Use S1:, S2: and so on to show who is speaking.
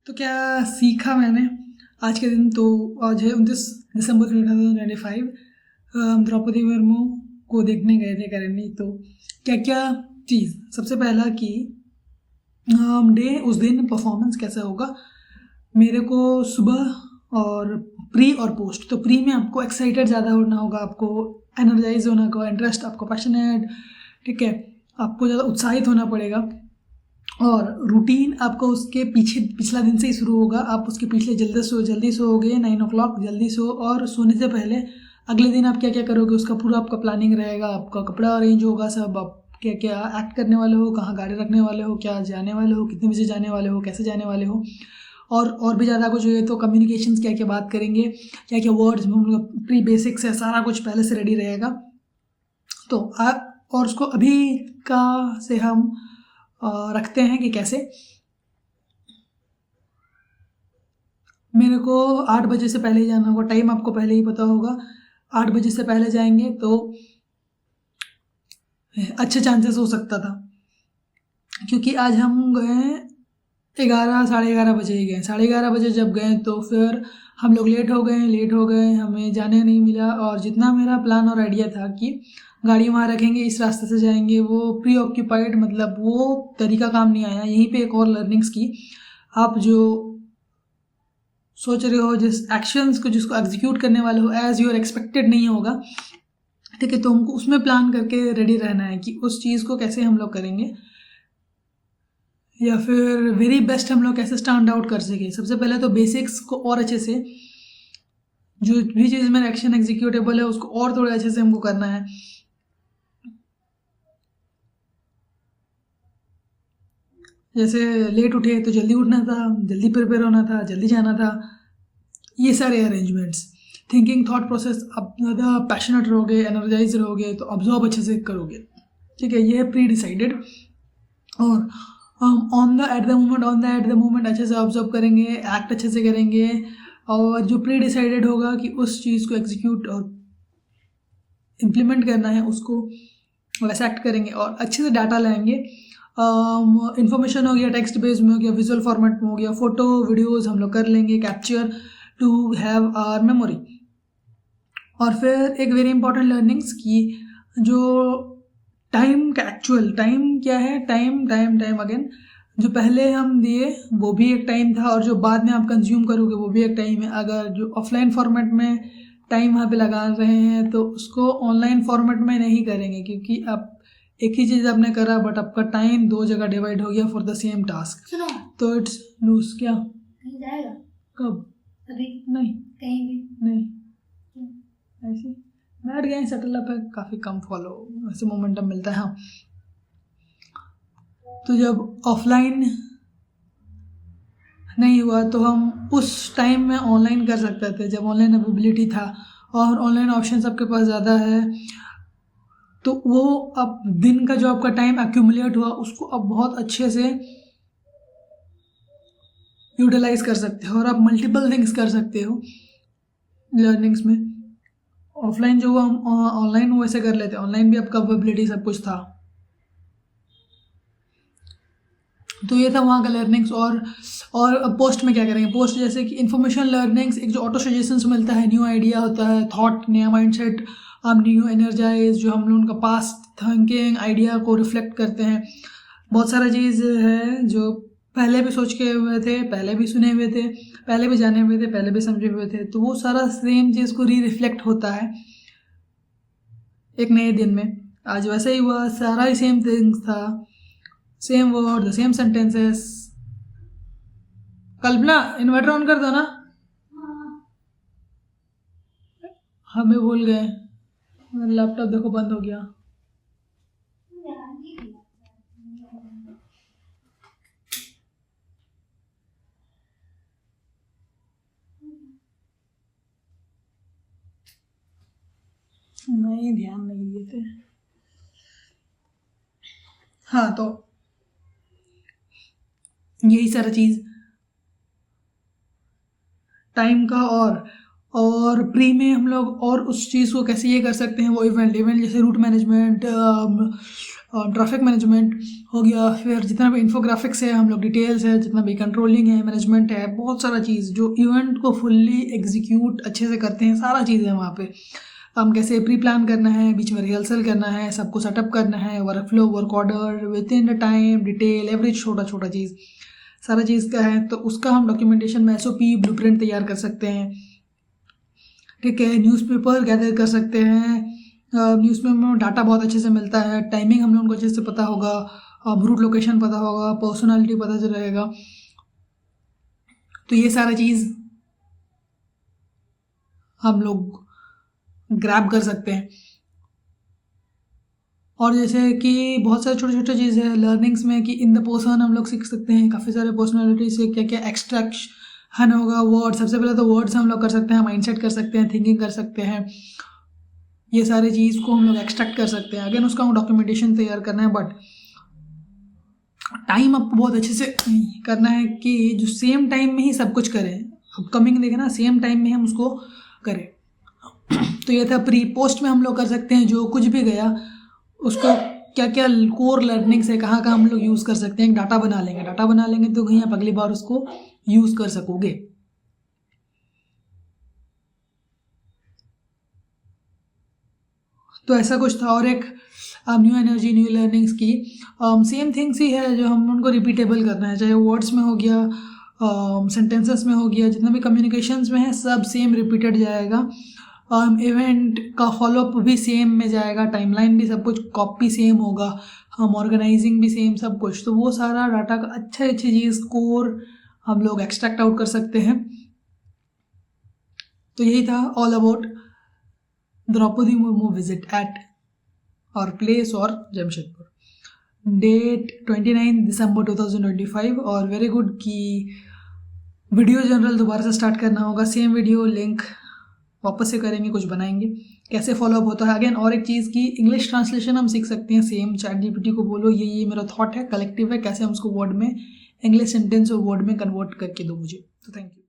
S1: तो क्या सीखा मैंने आज के दिन? तो आज है 29 दिसंबर 2025। हम द्रौपदी मुर्मू को देखने गए थे करणी। तो क्या क्या चीज़, सबसे पहला कि डे उस दिन परफॉर्मेंस कैसा होगा। मेरे को सुबह और प्री और पोस्ट, तो प्री में आपको एक्साइटेड ज़्यादा होना होगा, आपको एनर्जाइज होना होगा, इंटरेस्ट, आपको पैशनेट, ठीक है, आपको ज़्यादा उत्साहित होना पड़ेगा। और रूटीन आपका उसके पीछे पिछला दिन से ही शुरू होगा। आप उसके पिछले जल्दी सोओगे 9 o'clock, जल्दी सो, और सोने से पहले अगले दिन आप क्या क्या करोगे उसका पूरा आपका प्लानिंग रहेगा। आपका कपड़ा अरेंज होगा, सब आप क्या क्या एक्ट करने वाले हो, कहाँ गाड़ी रखने वाले हो, क्या जाने वाले हो, कितने बजे जाने वाले हो, कैसे जाने वाले हो, और भी ज़्यादा कुछ है तो कम्युनिकेशंस क्या क्या बात करेंगे, क्या क्या वर्ड्स, हम लोग प्री बेसिक्स है, सारा कुछ पहले से रेडी रहेगा। तो और उसको अभी का से हम रखते हैं कि कैसे। मेरे को 8 बजे से पहले ही जाना होगा, टाइम आपको पहले ही पता होगा। 8 बजे से पहले जाएंगे तो अच्छे चांसेस हो सकता था, क्योंकि आज हम गए 11, साढ़े 11 बजे ही गए। 11:30 बजे जब गए तो फिर हम लोग लेट हो गए, हमें जाने नहीं मिला। और जितना मेरा प्लान और आइडिया था कि गाड़ी वहाँ रखेंगे, इस रास्ते से जाएंगे, वो प्री ऑक्यूपाइड, मतलब वो तरीका काम नहीं आया। यहीं पे एक और लर्निंग्स की, आप जो सोच रहे हो, जिस एक्शंस को जिसको एग्जीक्यूट करने वाले हो एज यूर एक्सपेक्टेड नहीं होगा, ठीक है। तो हमको उसमें प्लान करके रेडी रहना है कि उस चीज़ को कैसे हम लोग करेंगे, या फिर वेरी बेस्ट हम लोग कैसे स्टैंड आउट कर सके। सबसे पहले तो बेसिक्स को और अच्छे से, जो भी चीज़ में एक्शन एग्जीक्यूटेबल है उसको और थोड़े अच्छे से हमको करना है। जैसे लेट उठे तो जल्दी उठना था, जल्दी प्रिपेयर होना था, जल्दी जाना था, ये सारे अरेंजमेंट्स। थिंकिंग थॉट प्रोसेस, आप ज़्यादा पैशनेट रहोगे, एनर्जाइज रहोगे तो ऑब्जॉर्व अच्छे से करोगे, ठीक है। ये है प्री डिसाइडेड। और एट द मोमेंट अच्छे से ऑब्जर्व करेंगे, एक्ट अच्छे से करेंगे, और जो प्री डिसाइडेड होगा कि उस चीज़ को एग्जीक्यूट और इम्प्लीमेंट करना है उसको वैसे एक्ट करेंगे, और अच्छे से डाटा लाएंगे। इन्फॉर्मेशन हो गया, टेक्स्ट बेस्ड में हो गया, विजुअल फॉर्मेट में हो गया, फोटो वीडियोस हम लोग कर लेंगे capture to have our memory. और फिर एक वेरी इंपॉर्टेंट लर्निंग्स की, जो टाइम का एक्चुअल टाइम क्या है, टाइम अगेन, जो पहले हम दिए वो भी एक टाइम था, और जो बाद में आप कंज्यूम करोगे वो भी एक टाइम है। अगर जो ऑफलाइन फॉर्मेट में टाइम वहाँ पे लगा रहे हैं तो उसको ऑनलाइन फॉर्मेट में नहीं करेंगे, क्योंकि आप एक ही चीज़ आपने करा बट आपका टाइम 2 जगह डिवाइड हो गया फॉर द सेम टास्क। तो इट्स लूज। क्या
S2: कहीं जाएगा?
S1: कब?
S2: अभी
S1: नहीं,
S2: कहीं भी
S1: नहीं, ऐसे बैठ गए सेटल अप है, काफ़ी कम फॉलो वैसे मोमेंटम मिलता है। हाँ, तो जब ऑफलाइन नहीं हुआ तो हम उस टाइम में ऑनलाइन कर सकते थे, जब ऑनलाइन अवेलेबिलिटी था और ऑनलाइन ऑप्शन सबके पास ज़्यादा है, तो वो अब दिन का जो आपका टाइम एक्यूमुलेट हुआ उसको अब बहुत अच्छे से यूटिलाइज कर सकते हो, और आप मल्टीपल थिंग्स कर सकते हो लर्निंग्स में। ऑफलाइन जो हुआ हम ऑनलाइन वैसे कर लेते, ऑनलाइन भी आपका अवेलेबिलिटी सब कुछ था। तो ये था वहाँ का लर्निंग्स। और पोस्ट में क्या करेंगे, पोस्ट जैसे कि इन्फॉर्मेशन लर्निंग्स, एक जो ऑटो सजेशंस मिलता है, न्यू आइडिया होता है, थॉट, नया माइंडसेट, आप न्यू एनर्जाइज, जो हम लोग उनका पास्ट थिंकिंग आइडिया को रिफ्लेक्ट करते हैं। बहुत सारा चीज़ है जो पहले भी सोच के हुए थे, पहले भी सुने हुए थे, पहले भी जाने हुए थे, पहले भी समझे हुए थे, तो वो सारा सेम चीज़ को रिफ्लेक्ट होता है एक नए दिन में। आज वैसे ही हुआ, सारा ही सेम थिंग्स था, same word, same sentences. Kalpana, inverter on कर दो ना। हमें भूल गए, लैपटॉप देखो बंद हो गया। नहीं, ध्यान नहीं दिए थे। हाँ, तो यही सारा चीज़ टाइम का और प्री में हम लोग और उस चीज़ को कैसे ये कर सकते हैं, वो इवेंट जैसे रूट मैनेजमेंट, ट्रैफिक मैनेजमेंट हो गया, फिर जितना भी इन्फोग्राफिक्स है, हम लोग डिटेल्स है, जितना भी कंट्रोलिंग है, मैनेजमेंट है, बहुत सारा चीज़ जो इवेंट को फुल्ली एग्जीक्यूट अच्छे से करते हैं, सारा चीज़ है वहाँ पे। हम कैसे प्री प्लान करना है, बीच में रिहर्सल करना है, सबको सेटअप करना है, work flow, work order, with in the time, detail, every छोटा छोटा चीज़, सारा चीज़ का है। तो उसका हम डॉक्यूमेंटेशन में SOP ब्लूप्रिंट तैयार कर सकते हैं। ठीक है, न्यूज़पेपर गैदर कर सकते हैं, न्यूज़पेपर में डाटा बहुत अच्छे से मिलता है, टाइमिंग हम लोगों को अच्छे से पता होगा, रूट लोकेशन पता होगा, पर्सनालिटी पता चल रहेगा। तो ये सारा चीज़ हम लोग ग्रैब कर सकते हैं। और जैसे कि बहुत सारे छोटे छोटे चीज़ है लर्निंग्स में कि इन द पर्सन हम लोग सीख सकते हैं, काफ़ी सारे पर्सनालिटी से क्या क्या एक्सट्रैक्शन होगा, वर्ड, सबसे पहले तो वर्ड्स हम लोग कर सकते हैं, माइंडसेट कर सकते हैं, थिंकिंग कर सकते हैं, ये सारी चीज़ को हम लोग एक्सट्रैक्ट कर सकते हैं। अगेन उसका डॉक्यूमेंटेशन तैयार करना है, बट टाइम आपको बहुत अच्छे से करना है कि जो सेम टाइम में ही सब कुछ करें। अपकमिंग देखें ना, सेम टाइम में हम उसको करें। तो ये था प्री। पोस्ट में हम लोग कर सकते हैं जो कुछ भी गया उसको क्या क्या कोर लर्निंग्स है, कहाँ कहाँ हम लोग यूज़ कर सकते हैं, एक डाटा बना लेंगे तो कहीं आप अगली बार उसको यूज़ कर सकोगे। तो ऐसा कुछ था। और एक न्यू एनर्जी, न्यू लर्निंग्स की सेम थिंग्स ही है जो हम उनको रिपीटेबल करना है, चाहे वर्ड्स में हो गया, सेंटेंसेस में हो गया, जितना भी कम्युनिकेशंस में है सब सेम रिपीटेड जाएगा। इवेंट का फॉलोअप भी सेम में जाएगा, टाइमलाइन भी सब कुछ कॉपी सेम होगा, हम ऑर्गेनाइजिंग भी सेम, सब कुछ। तो वो सारा डाटा का अच्छी चीज़ कोर हम लोग एक्सट्रैक्ट आउट कर सकते हैं। तो यही था all about Draupadi Murmu visit at और प्लेस और जमशेदपुर। डेट 29 दिसंबर 2025। और वेरी गुड कि वीडियो जनरल दोबारा से स्टार्ट करना होगा, सेम वीडियो लिंक वापस से करेंगे, कुछ बनाएंगे, कैसे फॉलोअप होता है। अगेन और एक चीज़ की इंग्लिश ट्रांसलेशन हम सीख सकते हैं, सेम ChatGPT को बोलो ये मेरा थॉट है, कलेक्टिव है, कैसे हम उसको वर्ड में, इंग्लिश सेंटेंस और वर्ड में कन्वर्ट करके दो मुझे। तो थैंक यू।